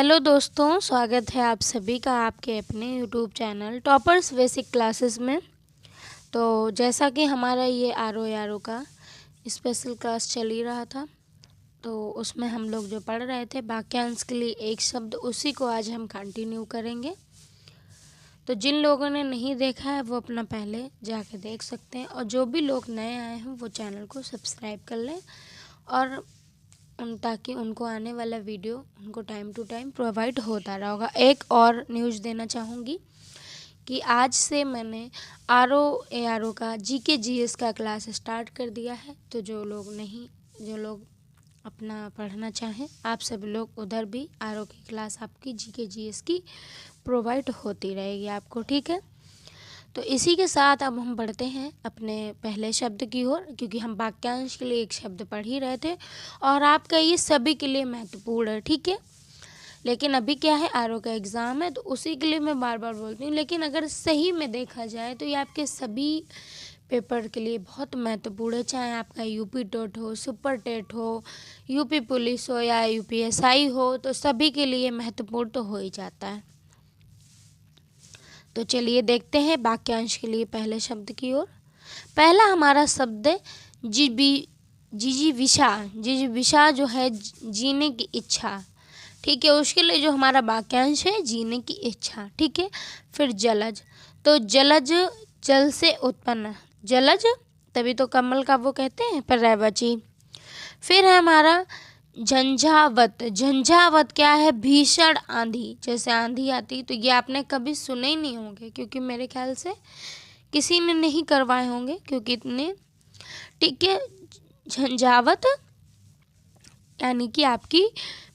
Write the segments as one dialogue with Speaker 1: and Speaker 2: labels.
Speaker 1: Hello दोस्तों, स्वागत है आप सभी का आपके अपने YouTube channel toppers basic classes में। तो जैसा कि हमारा ये आर ओ का स्पेशल क्लास चल ही रहा था, तो उसमें हम लोग जो पढ़ रहे थे वाक्यांश के लिए एक शब्द, उसी को आज हम कंटिन्यू करेंगे। तो जिन लोगों ने नहीं देखा है वो अपना पहले जाके देख सकते हैं, और जो भी लोग नए आए हैं वो चैनल को सब्सक्राइब कर लें, और ताकि उनको आने वाला वीडियो उनको टाइम टू टाइम प्रोवाइड होता रहा होगा। एक और न्यूज़ देना चाहूँगी कि आज से मैंने आर ओ का GK GS का क्लास स्टार्ट कर दिया है। तो जो लोग अपना पढ़ना चाहें, आप सभी लोग उधर भी आर ओ की क्लास आपकी GK GS की प्रोवाइड होती रहेगी आपको, ठीक है। तो इसी के साथ अब हम बढ़ते हैं अपने पहले शब्द की ओर, क्योंकि हम वाक्यांश के लिए एक शब्द पढ़ ही रहे थे और आपका ये सभी के लिए महत्वपूर्ण है, ठीक है। लेकिन अभी क्या है, आर ओ का एग्ज़ाम है, तो उसी के लिए मैं बार बार बोलती हूँ। लेकिन अगर सही में देखा जाए तो ये आपके सभी पेपर के लिए बहुत महत्वपूर्ण है, चाहे आपका यूपी टेट हो, सुपर टेट हो, यूपी पुलिस हो या UPSI हो, तो सभी के लिए महत्वपूर्ण तो हो ही जाता है। तो चलिए देखते हैं वाक्यांश के लिए पहले शब्द की ओर। पहला हमारा शब्द है जिजीविषा। जिजीविषा जो है जीने की इच्छा, ठीक है। उसके लिए जो हमारा वाक्यांश है जीने की इच्छा, ठीक है। फिर जलज, तो जलज जल से उत्पन्न, जलज तभी तो कमल का वो कहते हैं पर्यायवाची। फिर है हमारा झंझावत। झंझावत क्या है, भीषण आंधी, जैसे आंधी आती, तो ये आपने कभी सुने ही नहीं होंगे, क्योंकि मेरे ख्याल से किसी ने नहीं करवाए होंगे, क्योंकि इतने, ठीक है। झंझावत यानी कि आपकी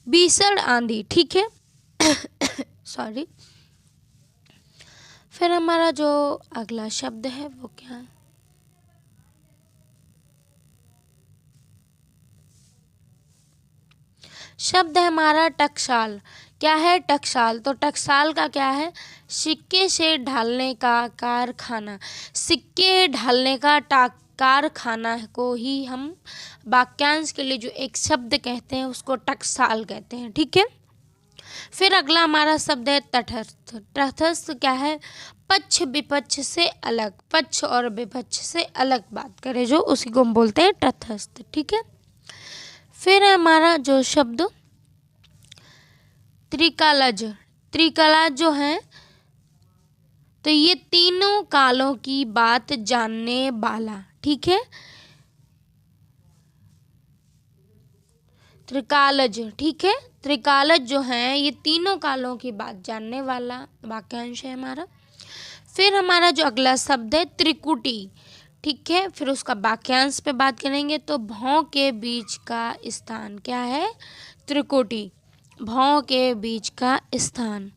Speaker 1: भीषण आंधी, ठीक है। सॉरी। फिर हमारा जो अगला शब्द है वो क्या है, शब्द है हमारा टकसाल। क्या है, टकसाल। तो टकसाल का क्या है, सिक्के से ढालने का कारखाना। सिक्के ढालने का कारखाना को ही हम वाक्यांश के लिए जो एक शब्द कहते हैं उसको टकसाल कहते हैं, ठीक है। फिर अगला हमारा शब्द है तटस्थ। तटस्थ क्या है, पक्ष विपक्ष से अलग, पक्ष और विपक्ष से अलग बात करे जो, उसी को हम बोलते हैं तटस्थ, ठीक है। फिर है हमारा जो शब्द त्रिकालज। त्रिकालज जो है, तो ये तीनों कालों की बात जानने वाला, ठीक है। त्रिकालज, ठीक है। त्रिकालज जो है ये तीनों कालों की बात जानने वाला वाक्यांश है हमारा। फिर हमारा जो अगला शब्द है त्रिकुटी, ठीक है। फिर उसका वाक्यांश पे बात करेंगे, तो भौं के बीच का स्थान क्या है, त्रिकुटी, भौं के बीच का स्थान।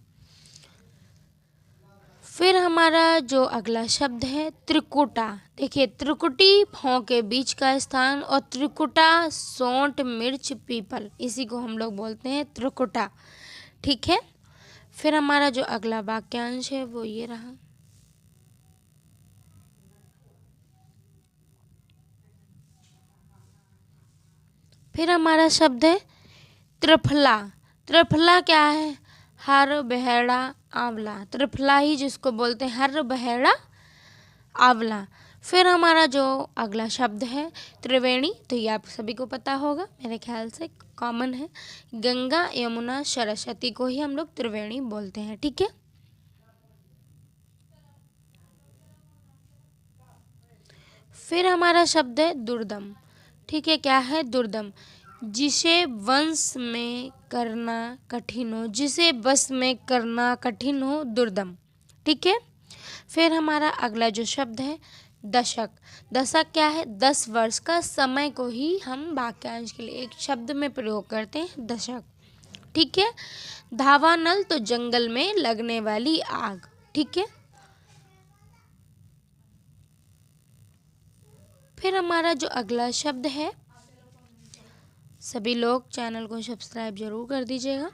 Speaker 1: फिर हमारा जो अगला शब्द है त्रिकुटा। देखिए, त्रिकुटी भौं के बीच का स्थान, और त्रिकुटा सोंठ मिर्च पीपल, इसी को हम लोग बोलते हैं त्रिकुटा, ठीक है। फिर हमारा जो अगला वाक्यांश है वो ये रहा, फिर हमारा शब्द है त्रिफला। त्रिफला क्या है, हर बहेड़ा आंवला, त्रिफला ही जिसको बोलते हैं हर बहेड़ा आंवला। फिर हमारा जो अगला शब्द है त्रिवेणी, तो ये आप सभी को पता होगा, मेरे ख्याल से कॉमन है, गंगा यमुना सरस्वती को ही हम लोग त्रिवेणी बोलते हैं, ठीक है। फिर हमारा शब्द है दुर्दम, ठीक है। क्या है, दुर्दम, जिसे वंश में करना कठिन हो, जिसे बस में करना कठिन हो, दुर्दम, ठीक है। फिर हमारा अगला जो शब्द है दशक। दशक क्या है, 10 वर्ष का समय को ही हम वाक्यांश के लिए एक शब्द में प्रयोग करते हैं, दशक, ठीक है। धावानल, तो जंगल में लगने वाली आग, ठीक है। फिर हमारा जो अगला शब्द है, सभी लोग चैनल को सब्सक्राइब जरूर कर दीजिएगा,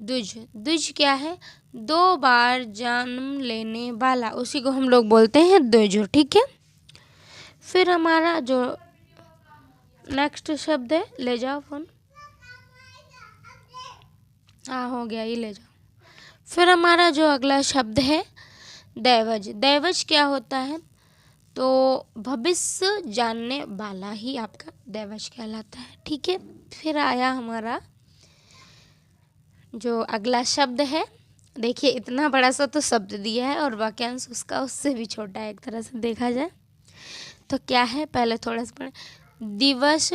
Speaker 1: द्विज। द्विज क्या है, 2 बार जन्म लेने वाला, उसी को हम लोग बोलते हैं द्विज, ठीक है। फिर हमारा जो नेक्स्ट शब्द है, ले जाओ फोन, हाँ हो गया, ये ले जाओ। फिर हमारा जो अगला शब्द है दैवज। दैवज क्या होता है? तो भविष्य जानने वाला ही आपका दैवज कहलाता है। ठीक है। फिर आया हमारा जो अगला शब्द है, देखिए इतना बड़ा सा तो शब्द दिया है और वाक्यांश उसका उससे भी छोटा है एक तरह से देखा जाए तो। क्या है, पहले थोड़ा सा पढ़े। दिवस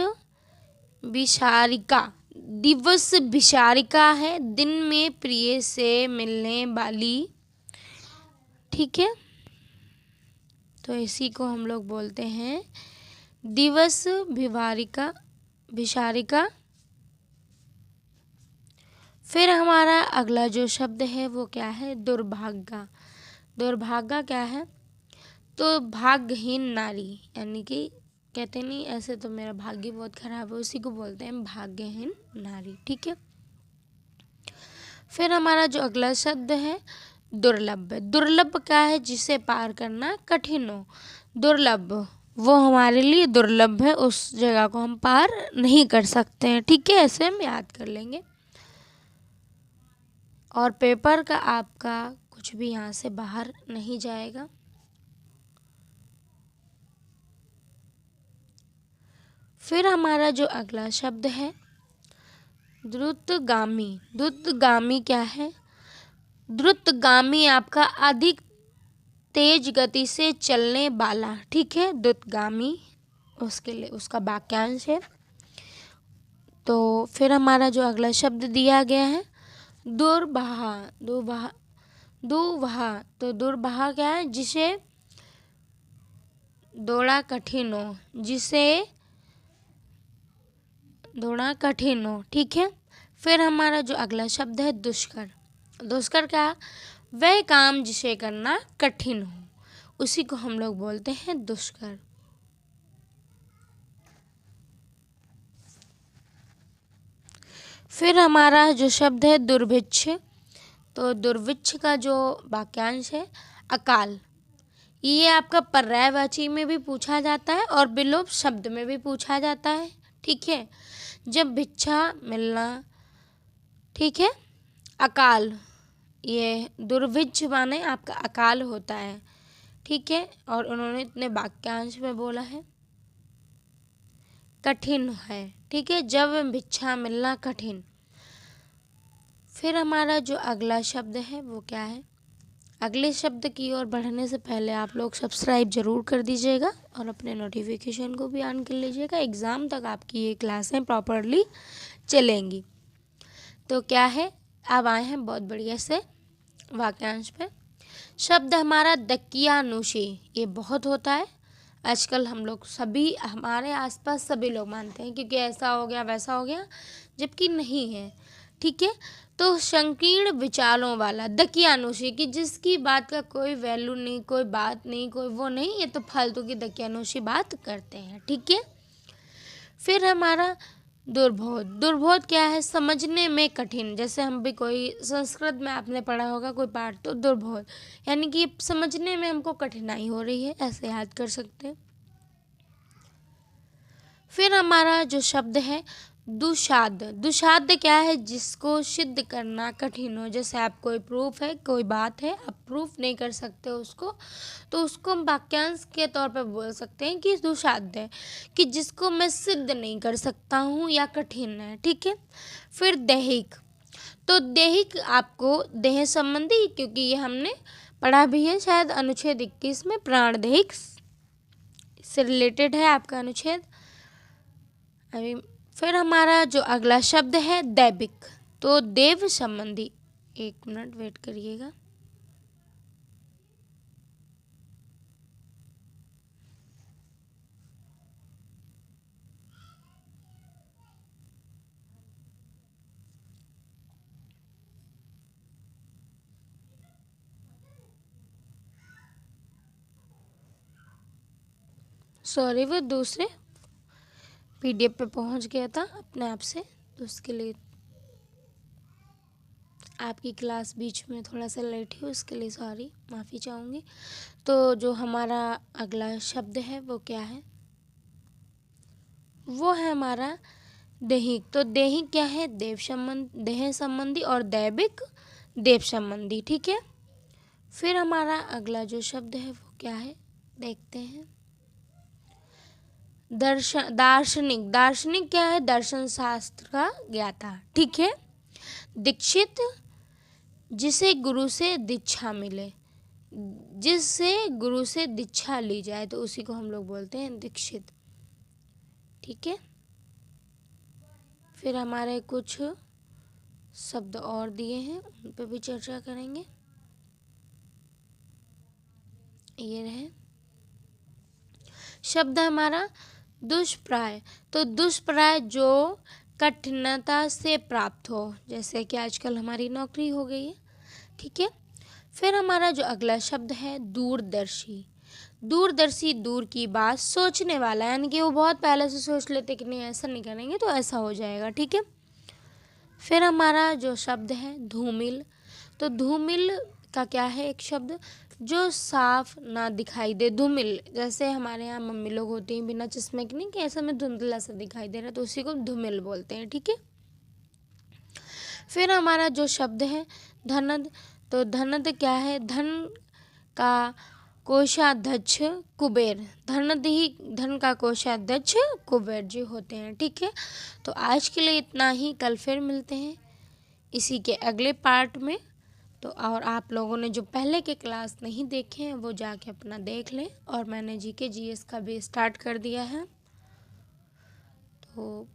Speaker 1: विचारिका। दिवस विचारिका है दिन में प्रिय से मिलने वाली। ठीक है, तो इसी को हम लोग बोलते हैं दिवस विवारिका विचारिका। फिर हमारा अगला जो शब्द है वो क्या है? दुर्भाग्य। दुर्भाग्य क्या है? तो भाग्यहीन नारी, यानी कि कहते नहीं ऐसे तो मेरा भाग्य बहुत खराब है, उसी को बोलते हैं भाग्यहीन नारी। ठीक है। फिर हमारा जो अगला शब्द है दुर्लभ। दुर्लभ क्या है? जिसे पार करना कठिन हो। दुर्लभ वो हमारे लिए दुर्लभ है, उस जगह को हम पार नहीं कर सकते हैं। ठीक है, ऐसे हम याद कर लेंगे। और पेपर का आपका कुछ भी यहाँ से बाहर नहीं जाएगा। फिर हमारा जो अगला शब्द है द्रुतगामी। द्रुतगामी क्या है? द्रुतगामी आपका अधिक तेज गति से चलने वाला। ठीक है, द्रुतगामी उसके लिए उसका वाक्यांश है। तो फिर हमारा जो अगला शब्द दिया गया है दुर्बाहा। दुर्बाहा दुर्बाहा तो दुर्बाहा क्या है? जिसे दौड़ा कठिन हो। जिसे दौड़ा कठिन हो। ठीक है। फिर हमारा जो अगला शब्द है दुष्कर। दुष्कर क्या? वह काम जिसे करना कठिन हो, उसी को हम लोग बोलते हैं दुष्कर। फिर हमारा जो शब्द है दुर्भिक्ष। तो दुर्भिक्ष का जो वाक्यांश है अकाल। ये आपका पर्यायवाची में भी पूछा जाता है और विलोप शब्द में भी पूछा जाता है। ठीक है, जब भिक्षा मिलना। ठीक है, अकाल, ये दुर्भिक्ष माने आपका अकाल होता है। ठीक है, और उन्होंने इतने वाक्यांश में बोला है कठिन है। ठीक है, जब भिक्षा मिलना कठिन। फिर हमारा जो अगला शब्द है वो क्या है? अगले शब्द की ओर बढ़ने से पहले आप लोग सब्सक्राइब जरूर कर दीजिएगा और अपने नोटिफिकेशन को भी ऑन कर लीजिएगा। एग्ज़ाम तक आपकी ये क्लासें प्रॉपरली चलेंगी। तो क्या है, अब आए हैं बहुत बढ़िया से वाक्यांश पे। शब्द हमारा दकियानुशी। ये बहुत होता है आजकल, हम लोग सभी हमारे आसपास सभी लोग मानते हैं क्योंकि ऐसा हो गया वैसा हो गया, जबकि नहीं है। ठीक है, तो संकीर्ण विचारों वाला दकियानुशी की जिसकी बात का कोई वैल्यू नहीं, कोई बात नहीं, कोई वो नहीं, ये तो फालतू की दकियानुशी बात करते हैं। ठीक है। फिर हमारा दुर्बोध। दुर्बोध क्या है? समझने में कठिन। जैसे हम भी कोई संस्कृत में आपने पढ़ा होगा कोई पाठ, तो दुर्बोध यानी कि समझने में हमको कठिनाई हो रही है, ऐसे याद कर सकते हैं। फिर हमारा जो शब्द है दुशाद्य। दुशाद्य क्या है? जिसको सिद्ध करना कठिन हो। जैसे आप कोई प्रूफ है, कोई बात है, आप प्रूफ नहीं कर सकते उसको, तो उसको हम वाक्यांश के तौर पर बोल सकते हैं कि दुशाद्य है, कि जिसको मैं सिद्ध नहीं कर सकता हूँ या कठिन है। ठीक है। फिर दैहिक। तो दैहिक आपको देह संबंधी, क्योंकि ये हमने पढ़ा भी है शायद अनुच्छेद 21 में, प्राण दैहिक से रिलेटेड है आपका अनुच्छेद अभी। फिर हमारा जो अगला शब्द है दैविक। तो देव संबंधी, एक मिनट वेट करिएगा। सॉरी, वो दूसरे पीडीएफ पे पहुंच गया था अपने आप से, तो उसके लिए आपकी क्लास बीच में थोड़ा सा लेट हुई, उसके लिए सॉरी, माफ़ी चाहूँगी। तो जो हमारा अगला शब्द है वो क्या है? वो है हमारा दैहिक, तो दैहिक क्या है? देव संबंध, देह संबंधी, और दैविक देव संबंधी। ठीक है। फिर हमारा अगला जो शब्द है वो क्या है, देखते हैं। दार्शनिक, दार्शनिक क्या है? दर्शन शास्त्र का ज्ञाता। ठीक है। दीक्षित, जिसे गुरु से दीक्षा मिले, जिससे गुरु से दीक्षा ली जाए तो उसी को हम लोग बोलते हैं दीक्षित। ठीक है। फिर हमारे कुछ शब्द और दिए हैं, उन पर भी चर्चा करेंगे। ये रहे शब्द हमारा दुष्प्राय, तो दुष्प्राय जो कठिनता से प्राप्त हो, जैसे कि आजकल हमारी नौकरी हो गई है। ठीक है। फिर हमारा जो अगला शब्द है दूरदर्शी, दूरदर्शी दूर की बात सोचने वाला, यानी कि वो बहुत पहले से सोच लेते कि नहीं ऐसा नहीं करेंगे तो ऐसा हो जाएगा। ठीक है। फिर हमारा जो शब्द है धूमिल, तो धूमिल का क्या है? एक शब्द जो साफ ना दिखाई दे। धूमिल, जैसे हमारे यहाँ मम्मी लोग होती हैं बिना चश्मे के, नहीं कि ऐसा में धुंधला सा दिखाई दे रहा है, तो उसी को धूमिल बोलते हैं। ठीक है। फिर हमारा जो शब्द है धनद, तो धनद क्या है? धन का कोषाध्यक्ष कुबेर, धनद ही धन का कोषाध्यक्ष कुबेर जी होते हैं। ठीक है। तो आज के लिए इतना ही, कल फिर मिलते हैं इसी के अगले पार्ट में। तो और आप लोगों ने जो पहले के क्लास नहीं देखे हैं वो जाके अपना देख लें, और मैंने जीके जीएस का भी स्टार्ट कर दिया है। तो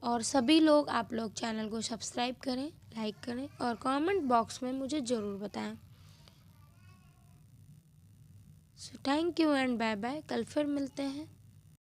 Speaker 1: और सभी लोग, आप लोग चैनल को सब्सक्राइब करें, लाइक करें, और कमेंट बॉक्स में मुझे ज़रूर बताएं। So thank you and bye bye, कल फिर मिलते हैं।